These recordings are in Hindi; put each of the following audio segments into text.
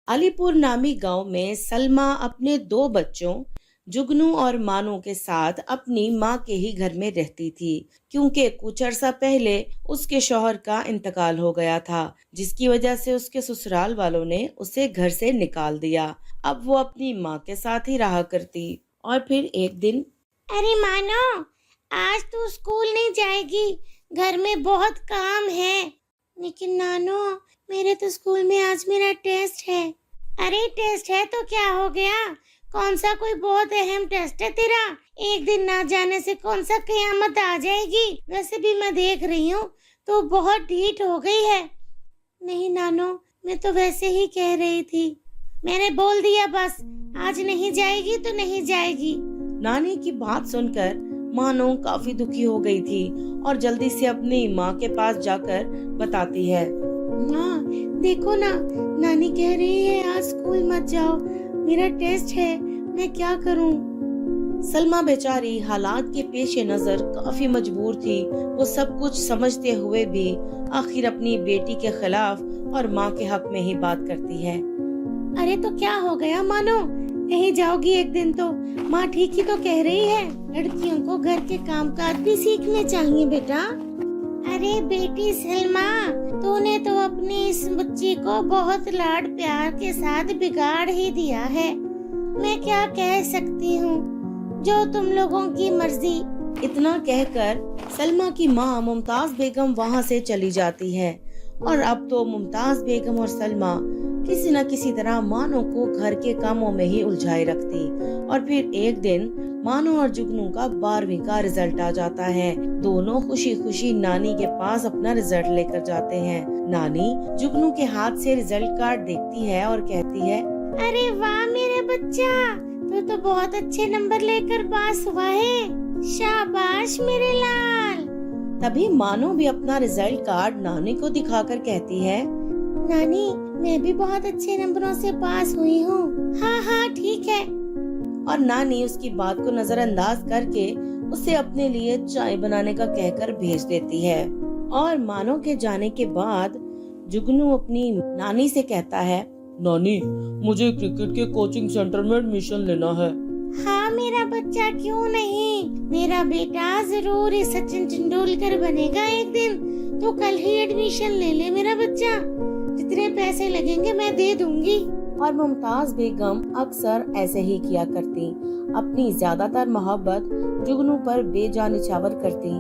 अलीपुर नामी गांव में सलमा अपने दो बच्चों जुगनू और मानो के साथ अपनी माँ के ही घर में रहती थी, क्योंकि कुछ अरसा पहले उसके शौहर का इंतकाल हो गया था, जिसकी वजह से उसके ससुराल वालों ने उसे घर से निकाल दिया। अब वो अपनी माँ के साथ ही रहा करती। और फिर एक दिन, अरे मानो, आज तू स्कूल नहीं जाएगी, घर में बहुत काम है। लेकिन नानो, मेरे तो स्कूल में आज मेरा टेस्ट है। अरे टेस्ट है तो क्या हो गया? कौन सा कोई बहुत अहम टेस्ट है तेरा? एक दिन ना जाने से कौन सा कयामत आ जाएगी? वैसे भी मैं देख रही हूँ तो बहुत ढीठ हो गई है। नहीं नानो, मैं तो वैसे ही कह रही थी। मैंने बोल दिया बस, आज नहीं जाएगी तो नहीं जाएगी। नानी की बात सुनकर मानो काफी दुखी हो गई थी और जल्दी से अपनी माँ के पास जाकर बताती है। माँ देखो ना, नानी कह रही है आज स्कूल मत जाओ, मेरा टेस्ट है, मैं क्या करूँ? सलमा बेचारी हालात के पेश नजर काफी मजबूर थी। वो सब कुछ समझते हुए भी आखिर अपनी बेटी के खिलाफ और माँ के हक में ही बात करती है। अरे तो क्या हो गया मानो, नहीं जाओगी एक दिन तो? माँ ठीक ही तो कह रही है, लड़कियों को घर के कामकाज भी सीखने चाहिए बेटा। अरे बेटी सलमा, तूने तो अपनी इस बच्ची को बहुत लाड प्यार के साथ बिगाड़ ही दिया है। मैं क्या कह सकती हूँ, जो तुम लोगों की मर्जी। इतना कहकर सलमा की माँ मुमताज बेगम वहाँ से चली जाती है और अब तो मुमताज बेगम और सलमा किसी न किसी तरह मानो को घर के कामों में ही उलझाए रखती। और फिर एक दिन मानो और जुगनू का 12वीं का रिजल्ट आ जाता है। दोनों खुशी खुशी नानी के पास अपना रिजल्ट लेकर जाते हैं। नानी जुगनू के हाथ से रिजल्ट कार्ड देखती है और कहती है, अरे वाह मेरे बच्चा, तू तो बहुत अच्छे नंबर लेकर पास हुआ है, शाबाश मेरे लाल। तभी मानो भी अपना रिजल्ट कार्ड नानी को दिखाकर कहती है, नानी मैं भी बहुत अच्छे नंबरों से पास हुई हूँ। हाँ हाँ ठीक है। और नानी उसकी बात को नजरअंदाज करके उसे अपने लिए चाय बनाने का कहकर भेज देती है। और मानो के जाने के बाद जुगनू अपनी नानी से कहता है, नानी मुझे क्रिकेट के कोचिंग सेंटर में एडमिशन लेना है। हाँ मेरा बच्चा, क्यों नहीं, मेरा बेटा जरूर ही सचिन तेंदुलकर बनेगा एक दिन। तो कल ही एडमिशन ले ले मेरा बच्चा, जितने पैसे लगेंगे मैं दे दूंगी। और मुमताज बेगम अक्सर ऐसे ही किया करती, अपनी ज्यादातर मोहब्बत जुगनू पर बेजान निछावर करती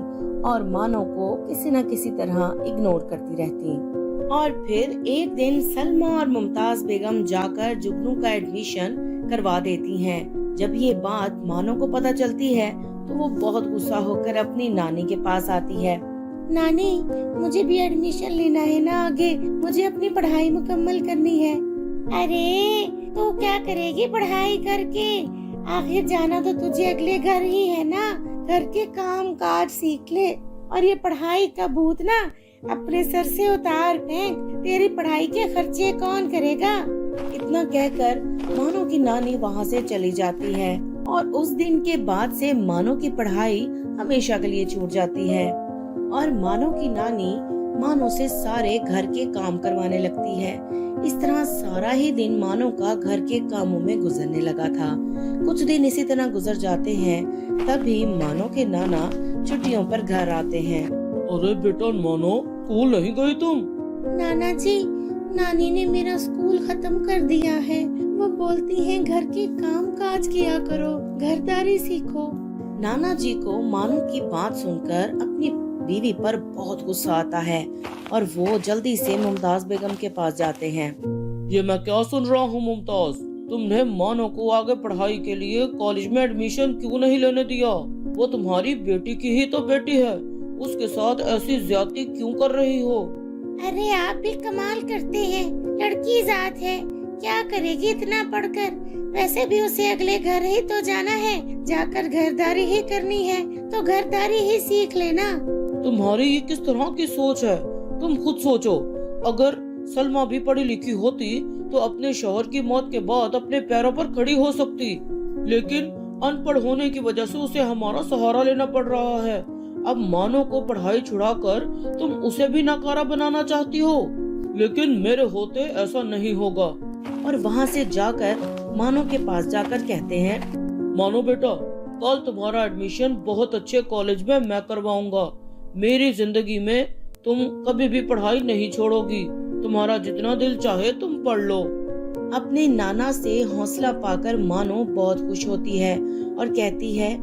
और मानो को किसी न किसी तरह इग्नोर करती रहती। और फिर एक दिन सलमा और मुमताज बेगम जाकर जुगनू का एडमिशन करवा देती हैं। जब ये बात मानो को पता चलती है तो वो बहुत गुस्सा होकर अपनी नानी के पास आती है। नानी मुझे भी एडमिशन लेना है ना, आगे मुझे अपनी पढ़ाई मुकम्मल करनी है। अरे तो क्या करेगी पढ़ाई करके? आखिर जाना तो तुझे अगले घर ही है ना, घर के काम काज सीख ले और ये पढ़ाई का भूत ना अपने सर से उतार फेंक। तेरी पढ़ाई के खर्चे कौन करेगा? इतना कहकर मानो की नानी वहाँ से चली जाती है और उस दिन के बाद से मानो की पढ़ाई हमेशा के लिए छूट जाती है। और मानो की नानी मानो से सारे घर के काम करवाने लगती है। इस तरह सारा ही दिन मानो का घर के कामों में गुजरने लगा था। कुछ दिन इसी तरह गुजर जाते हैं, तभी मानो के नाना छुट्टियों पर घर आते हैं। अरे बेटा मानो, स्कूल नहीं गई तुम? नाना जी, नानी ने मेरा स्कूल खत्म कर दिया है। वो बोलती हैं घर के काम काज किया करो, घरदारी सीखो। नाना जी को मानो की बात सुनकर अपनी बीवी पर बहुत गुस्सा आता है और वो जल्दी से मुमताज बेगम के पास जाते हैं। ये मैं क्या सुन रहा हूँ मुमताज, तुमने मानो को आगे पढ़ाई के लिए कॉलेज में एडमिशन क्यों नहीं लेने दिया? वो तुम्हारी बेटी की ही तो बेटी है, उसके साथ ऐसी ज्यादती क्यों कर रही हो? अरे आप भी कमाल करते हैं, लड़की जात है, क्या करेगी इतना पढ़कर? वैसे भी उसे अगले घर ही तो जाना है, जाकर घरदारी ही करनी है, तो घरदारी ही सीख लेना। तुम्हारी ये किस तरह की सोच है? तुम खुद सोचो, अगर सलमा भी पढ़ी लिखी होती तो अपने शौहर की मौत के बाद अपने पैरों पर खड़ी हो सकती, लेकिन अनपढ़ होने की वजह से उसे हमारा सहारा लेना पड़ रहा है। अब मानो को पढ़ाई छुड़ाकर तुम उसे भी नकारा बनाना चाहती हो, लेकिन मेरे होते ऐसा नहीं होगा। और वहाँ से जाकर मानो के पास जाकर कहते हैं, मानो बेटा, कल तुम्हारा एडमिशन बहुत अच्छे कॉलेज में मैं करवाऊंगा। मेरी जिंदगी में तुम कभी भी पढ़ाई नहीं छोड़ोगी। तुम्हारा जितना दिल चाहे तुम पढ़ लो। अपने नाना से हौसला पाकर मानो बहुत खुश होती है और कहती है,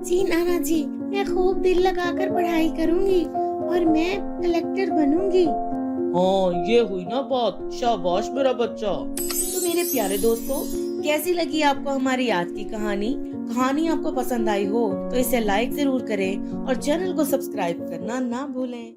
जी नाना जी, मैं खूब दिल लगाकर पढ़ाई करूंगी और मैं कलेक्टर बनूंगी। हाँ, ये हुई ना बात। शाबाश मेरा बच्चा। तो मेरे प्यारे दोस्तों, कैसी लगी आपको हमारी आज की कहानी? कहानी आपको पसंद आई हो तो इसे लाइक जरूर करें और चैनल को सब्सक्राइब करना ना भूलें।